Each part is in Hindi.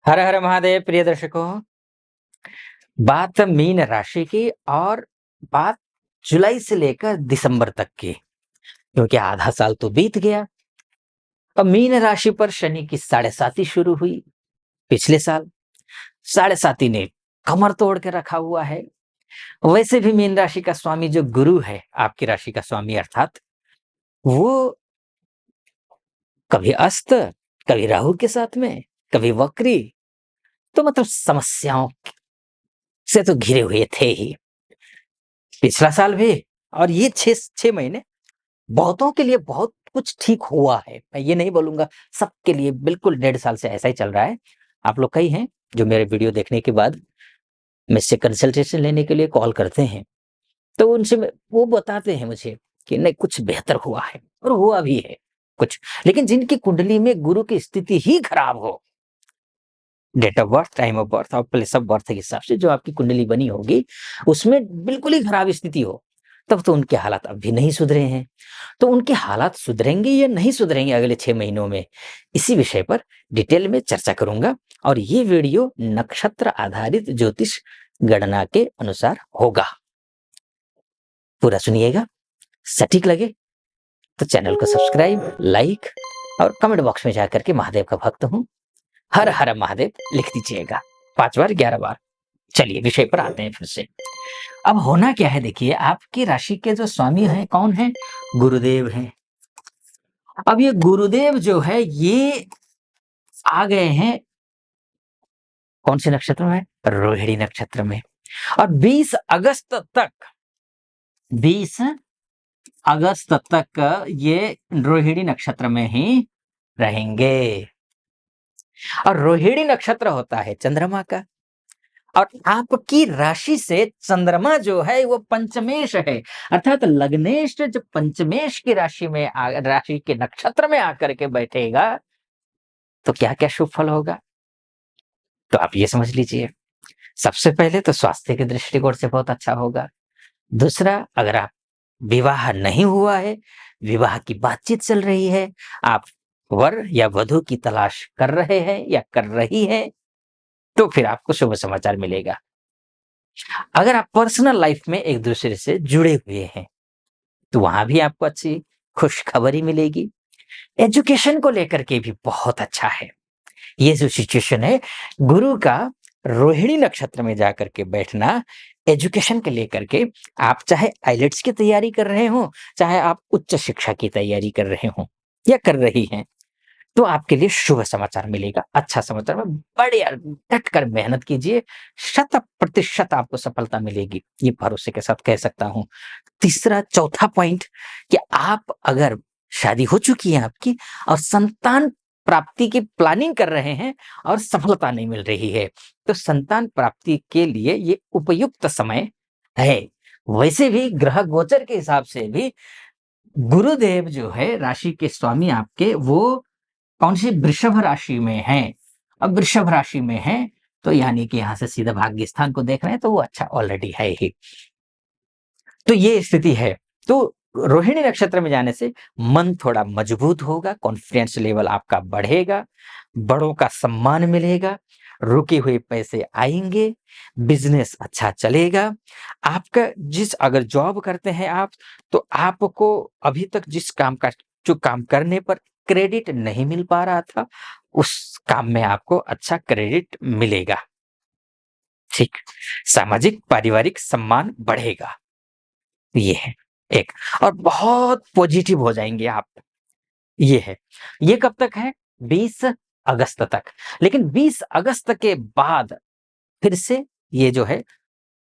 हर हर महादेव प्रिय दर्शकों। बात मीन राशि की और बात जुलाई से लेकर दिसंबर तक की, क्योंकि आधा साल तो बीत गया। अब मीन राशि पर शनि की साढ़े साती शुरू हुई पिछले साल। साढ़े साती ने कमर तोड़ के रखा हुआ है। वैसे भी मीन राशि का स्वामी जो गुरु है, आपकी राशि का स्वामी अर्थात, वो कभी अस्त, कभी राहु के साथ में, कभी वक्री। तो मतलब समस्याओं से तो घिरे हुए थे ही पिछला साल भी। और ये 6 महीने बहुतों के लिए बहुत कुछ ठीक हुआ है। मैं ये नहीं बोलूँगा सबके लिए, बिल्कुल 1.5 साल से ऐसा ही चल रहा है। आप लोग कई हैं जो मेरे वीडियो देखने के बाद मुझसे कंसल्टेशन लेने के लिए कॉल करते हैं। तो उनसे वो बताते हैं मुझे कि नहीं, कुछ बेहतर हुआ है और हुआ भी है कुछ। लेकिन जिनकी कुंडली में गुरु की स्थिति ही खराब हो, date of birth, time of birth और प्लेस ऑफ बर्थ के हिसाब से जो आपकी कुंडली बनी होगी, उसमें बिल्कुल ही खराब स्थिति हो, तब तो उनके हालात अब भी नहीं सुधरे हैं। तो उनके हालात सुधरेंगे या नहीं सुधरेंगे अगले 6 महीनों में, इसी विषय पर डिटेल में चर्चा करूंगा। और ये वीडियो नक्षत्र आधारित ज्योतिष गणना के अनुसार होगा। पूरा सुनिएगा, सटीक लगे तो चैनल को सब्सक्राइब, लाइक और कमेंट बॉक्स में जाकर के महादेव का भक्त हूं, हर हर महादेव लिख दीजिएगा 5 बार 11 बार। चलिए विषय पर आते हैं फिर से। अब होना क्या है, देखिए आपकी राशि के जो स्वामी हैं कौन है? गुरुदेव हैं। अब ये गुरुदेव जो है ये आ गए हैं कौन से नक्षत्र में? रोहिणी नक्षत्र में। और 20 अगस्त तक, 20 अगस्त तक ये रोहिणी नक्षत्र में ही रहेंगे। और रोहिणी नक्षत्र होता है चंद्रमा का, और आपकी राशि से चंद्रमा जो है वो पंचमेश है, अर्थात लग्नेश जब पंचमेश की राशि में राशि के नक्षत्र में आकर के बैठेगा तो क्या क्या शुभ फल होगा, तो आप ये समझ लीजिए। सबसे पहले तो स्वास्थ्य के दृष्टिकोण से बहुत अच्छा होगा। दूसरा, अगर आप विवाह नहीं हुआ है, विवाह की बातचीत चल रही है, आप वर या वधु की तलाश कर रहे हैं या कर रही हैं, तो फिर आपको शुभ समाचार मिलेगा। अगर आप पर्सनल लाइफ में एक दूसरे से जुड़े हुए हैं तो वहां भी आपको अच्छी खुशखबरी मिलेगी। एजुकेशन को लेकर के भी बहुत अच्छा है। ये जो सिचुएशन है, गुरु का रोहिणी नक्षत्र में जाकर के बैठना, एजुकेशन के लेकर के, आप चाहे आइलेट्स की तैयारी कर रहे हो, चाहे आप उच्च शिक्षा की तैयारी कर रहे हो या कर रही हैं, तो आपके लिए शुभ समाचार मिलेगा, अच्छा समाचार में बढ़िया डट कर मेहनत कीजिए, 100% आपको सफलता मिलेगी, ये भरोसे के साथ कह सकता हूं। तीसरा चौथा पॉइंट कि आप अगर शादी हो चुकी है आपकी और संतान प्राप्ति की प्लानिंग कर रहे हैं और सफलता नहीं मिल रही है, तो संतान प्राप्ति के लिए ये उपयुक्त समय है। वैसे भी ग्रह गोचर के हिसाब से भी गुरुदेव जो है राशि के स्वामी आपके, वो कौन सी वृषभ राशि में है। अब वृषभ राशि में है तो यानी कि यहां से सीधा भाग्य स्थान को देख रहे हैं, तो वो अच्छा ऑलरेडी है ही। तो ये स्थिति है। तो रोहिणी नक्षत्र में जाने से मन थोड़ा मजबूत होगा, कॉन्फिडेंस लेवल आपका बढ़ेगा, बड़ों का सम्मान मिलेगा, रुके हुए पैसे आएंगे, बिजनेस अच्छा चलेगा। आपका जिस अगर जॉब करते हैं आप, तो आपको अभी तक जिस काम का जो काम करने पर क्रेडिट नहीं मिल पा रहा था, उस काम में आपको अच्छा क्रेडिट मिलेगा। ठीक, सामाजिक पारिवारिक सम्मान बढ़ेगा। ये है एक। और बहुत पॉजिटिव हो जाएंगे आप, ये है। ये कब तक है? 20 अगस्त तक। लेकिन 20 अगस्त के बाद फिर से ये जो है,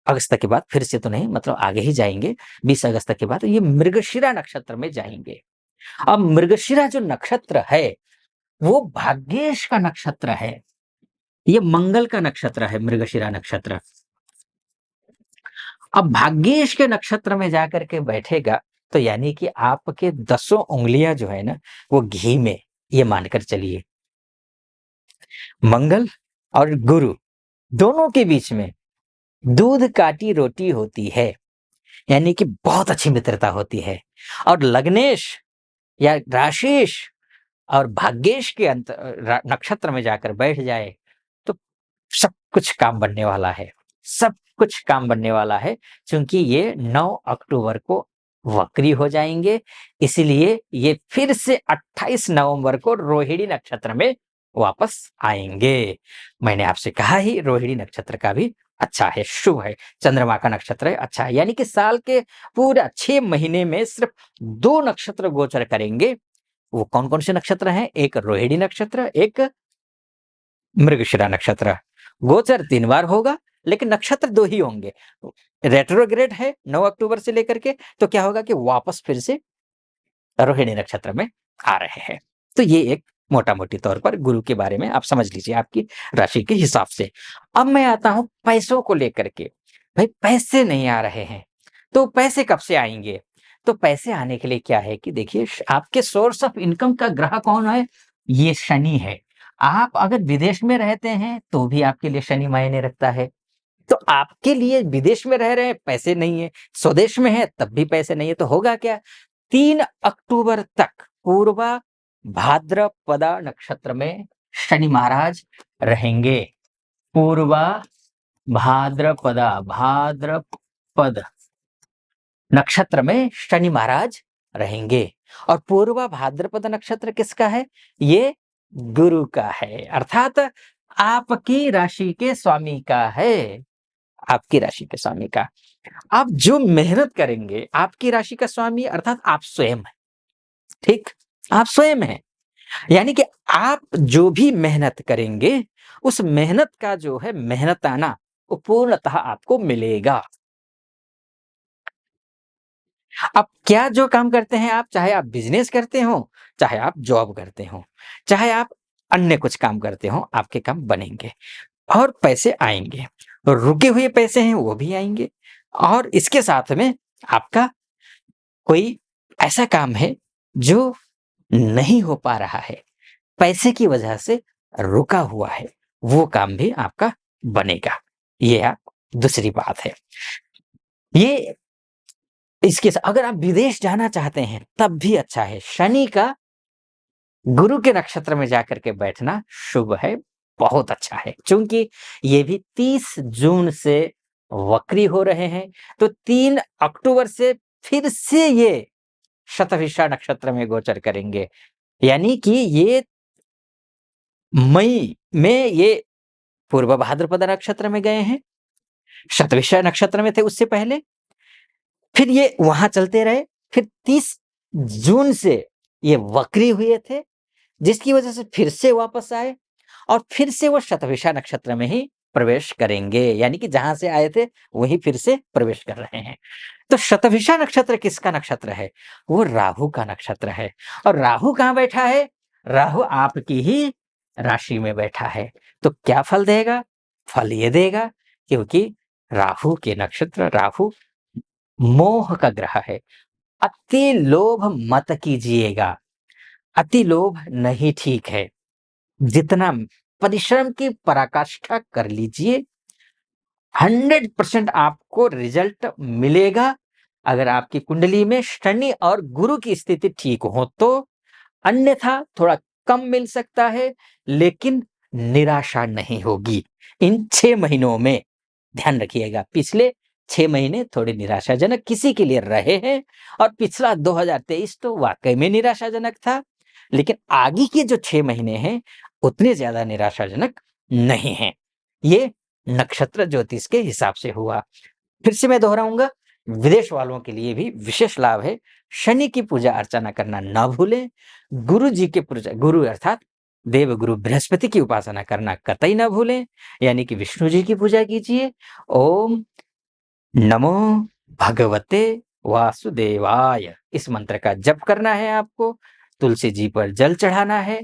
अगस्त के बाद फिर से तो नहीं, मतलब आगे ही जाएंगे। 20 अगस्त के बाद ये मृगशिरा नक्षत्र में जाएंगे। अब मृगशिरा जो नक्षत्र है वो भाग्येश का नक्षत्र है, ये मंगल का नक्षत्र है मृगशिरा नक्षत्र। अब भाग्येश के नक्षत्र में जाकर के बैठेगा तो यानी कि आपके 10 उंगलियां जो है ना वो घी में, ये मानकर चलिए। मंगल और गुरु दोनों के बीच में दूध काटी रोटी होती है, यानी कि बहुत अच्छी मित्रता होती है। और लग्नेश या राशेश और भाग्येश के नक्षत्र में जाकर बैठ जाए तो सब कुछ काम बनने वाला है, सब कुछ काम बनने वाला है, क्योंकि ये 9 अक्टूबर को वक्री हो जाएँगे, इसीलिए ये फिर से 28 नवंबर को रोहिणी नक्षत्र में वापस आएँगे। मैंने आपसे कहा ही रोहिणी नक्षत्र का भी अच्छा है, शुभ है, चंद्रमा का नक्षत्र है, अच्छा है, यानी कि साल के पूरा 6 महीने में सिर्फ 2 नक्षत्र गोचर करेंगे। वो कौन-कौन से नक्षत्र हैं? एक रोहिणी नक्षत्र, एक मृगशिरा नक्षत्र। गोचर 3 बार होगा, लेकिन नक्षत्र 2 ही होंगे। रेट्रोग्रेड है 9 अक्टूबर से लेकर के, तो क्या होगा कि वापस फिर से रोहिणी नक्षत्र में आ रहे हैं। तो ये एक मोटा-मोटी तौर पर गुरु के बारे में आप समझ लीजिए आपकी राशि के हिसाब से। अब मैं आता हूँ पैसों को लेकर के। भाई पैसे नहीं आ रहे हैं, तो पैसे कब से आएँगे? तो पैसे आने के लिए क्या है कि देखिए आपके सोर्स ऑफ इनकम का ग्रह कौन है? ये शनि है। आप अगर विदेश में रहते हैं, तो भी आपके लिए शनि मायने रखता है। तो आपके लिए विदेश में रह रहे हैं, पैसे नहीं है, स्वदेश में है तब भी पैसे नहीं है, तो होगा क्या? 3 अक्टूबर तक पूर्वा भाद्रपदा नक्षत्र में शनि महाराज रहेंगे। पूर्वा भाद्रपद नक्षत्र में शनि महाराज रहेंगे। और पूर्वा भाद्रपद नक्षत्र किसका है? ये गुरु का है, अर्थात आपकी राशि के स्वामी का है, आपकी राशि के स्वामी का। आप जो मेहनत करेंगे, आपकी राशि का स्वामी अर्थात आप स्वयं हैं, ठीक? आप स्वयं हैं। यानी कि आप जो भी मेहनत करेंगे, उस मेहनत का जो है मेहनताना, वो पूर्णतः आपको मिलेगा। अब क्या जो काम करते हैं आप, चाहे आप बिज़नेस करते हो, चाहे आप जॉब करते हो, चाहे आप अन्य कुछ काम करते हो, आपके काम बनेंगे और पैसे आएँगे। रुके हुए पैसे हैं, वो भी आएँगे और इसके साथ में आपका कोई ऐसा काम है, जो नहीं हो पा रहा है, पैसे की वजह से रुका हुआ है, वो काम भी आपका बनेगा। ये आप दूसरी बात है। ये इसके सा अगर आप विदेश जाना चाहते हैं, तब भी अच्छा है। शनि का गुरु के नक्षत्र में जाकर के बैठना शुभ है, बहुत अच्छा है। चूँकि ये भी 30 जून से वक्री हो रहे हैं, तो 3 अक्टूबर से फिर से ये शतभिषा नक्षत्र में गोचर करेंगे। यानी कि ये मई में ये पूर्व भाद्रपद नक्षत्र में गए हैं, शतभिषा नक्षत्र में थे उससे पहले, फिर ये वहाँ चलते रहे, फिर 30 जून से ये वक्री हुए थे, जिसकी वजह से फिर से वापस आए और फिर से वो शतभिषा नक्षत्र में ही प्रवेश करेंगे, यानी कि जहाँ से आए थे, वहीं फिर से प्रवेश कर रहे हैं। तो शतभिषा नक्षत्र किसका नक्षत्र है? वो राहु का नक्षत्र है और राहु कहाँ बैठा है? राहु आपकी ही राशि में बैठा है। तो क्या फल देगा? फल ये देगा क्योंकि राहु मोह का ग्रह है। अति लोभ मत कीजिएगा, अति लोभ नहीं ठीक है। जितना परिश्रम की पराकाष्ठा कर लीजिए, 100% आपको रिजल्ट मिलेगा। अगर आपकी कुंडली में शनि और गुरु की स्थिति ठीक हो तो, अन्यथा थोड़ा कम मिल सकता है, लेकिन निराशा नहीं होगी। इन 6 महीनों में ध्यान रखिएगा, पिछले 6 महीने थोड़े निराशाजनक किसी के लिए रहे हैं और पिछला 2023 तो वाक़ई में निराशाजनक था, लेकिन आगे के जो 6 महीने हैं, उतने ज़्यादा निराशाजनक नहीं हैं। ये नक्षत्र ज्योतिष के हिसाब से हुआ। फिर से मैं दोहराऊँगा, विदेश वालों के लिए भी विशेष लाभ है। शनि की पूजा अर्चना करना ना भूलें। गुरु जी के पूजा गुरु अर्थात देवगुरु बृहस्पति की उपासना करना कतई ना भूलें, यानी कि विष्णु जी की पूजा कीजिए। ओम नमो भगवते वासुदेवाय, इस मंत्र का जप करना है आपको, तुलसी जी पर जल चढ़ाना है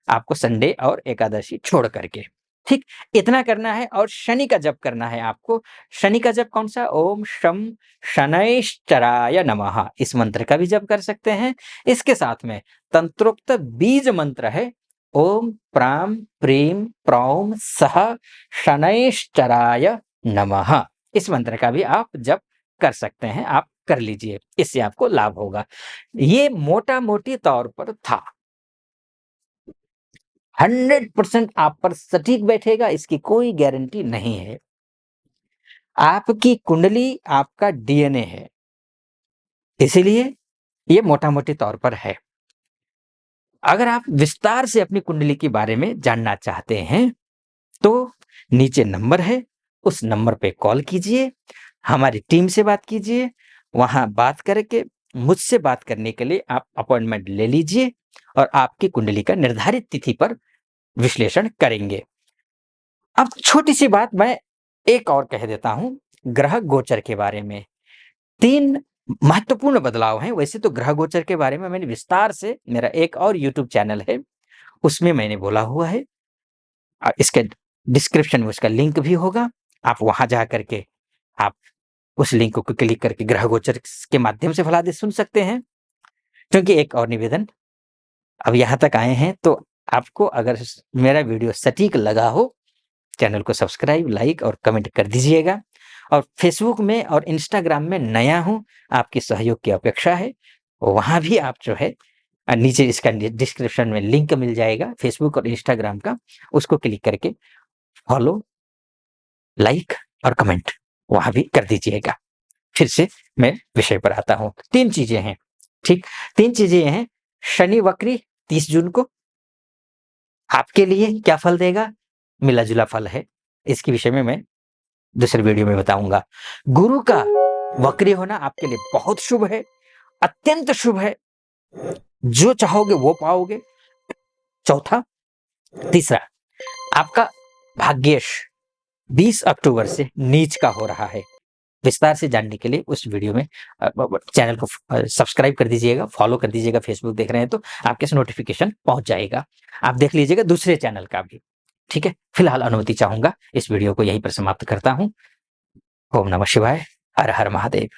आपको संडे और एकादशी छोड़ करके, ठीक? इतना करना है और शनि का जप करना है आपको। शनि का जप कौन-सा? ओम शम शनैश्चराय नमः, इस मंत्र का भी जप कर सकते हैं। इसके साथ में तंत्रोक्त बीज मंत्र है, ओम प्राम प्रीम प्रौम सह शनैश्चराय नमः, इस मंत्र का भी आप जप कर सकते हैं, आप कर लीजिए, इससे आपको लाभ होगा। ये मोटा-मोटी तौर पर था। 100% आप पर सटीक बैठेगा, इसकी कोई गारंटी नहीं है। आपकी कुंडली आपका डीएनए है, इसीलिए ये मोटा-मोटी तौर पर है। अगर आप विस्तार से अपनी कुंडली के बारे में जानना चाहते हैं, तो नीचे नंबर है, उस नंबर पे कॉल कीजिए, हमारी टीम से बात कीजिए, वहाँ बात करके मुझसे बात करने के लिए आप अपॉइंटमेंट ले लीजिए और आपकी कुंडली का निर्धारित तिथि पर विश्लेषण करेंगे। अब छोटी-सी बात मैं एक और कह देता हूँ, ग्रह गोचर के बारे में। 3 महत्वपूर्ण बदलाव हैं, वैसे तो ग्रह गोचर के बारे में मैंने विस्तार से मेरा एक और यूट्यूब चैनल है, उसमें मैंने बोला हुआ है। इसके डिस्क्रिप्शन में उसका लिंक भी होगा, आप वहाँ जा कर के आप उस लिंक को क्लिक करके ग्रह गोचर के माध्यम से फलादेश सुन सकते हैं। क्योंकि एक और निवेदन, अब यहाँ तक आए हैं तो आपको अगर मेरा वीडियो सटीक लगा हो, चैनल को सब्सक्राइब, लाइक और कमेंट कर दीजिएगा। और फेसबुक में और इंस्टाग्राम में नया हूँ, आपके सहयोग की अपेक्षा है। वहाँ भी आप जो है नीचे इसका डिस्क्रिप्शन में लिंक मिल जाएगा फेसबुक और इंस्टाग्राम का, उसको क्लिक करके फॉलो, लाइक और कमेंट वहाँ भी कर दीजिएगा। फिर से मैं विषय पर आता हूँ। 3 चीजें हैं, ठीक? 3 चीजें ये हैं, शनि वक्री 30 जून को आपके लिए क्या फल देगा? मिला-जुला फल है। इसके विषय में मैं दूसरे वीडियो में बताऊँगा। गुरु का वक्री होना आपके लिए बहुत शुभ है, अत्यंत शुभ है। जो चाहोगे वो पाओगे। चौथा, तीसरा, आपका भाग्येश 20 अक्टूबर से नीच का हो रहा है। विस्तार से जानने के लिए उस वीडियो में चैनल को सब्सक्राइब कर दीजिएगा, फॉलो कर दीजिएगा। फेसबुक देख रहे हैं तो आपके पास नोटिफिकेशन पहुंच जाएगा। आप देख लीजिएगा दूसरे चैनल का भी, ठीक है? फिलहाल अनुमति चाहूंगा, इस वीडियो को यहीं पर समाप्त करता हूं। ओम नमः शिवाय, हर हर महादेव।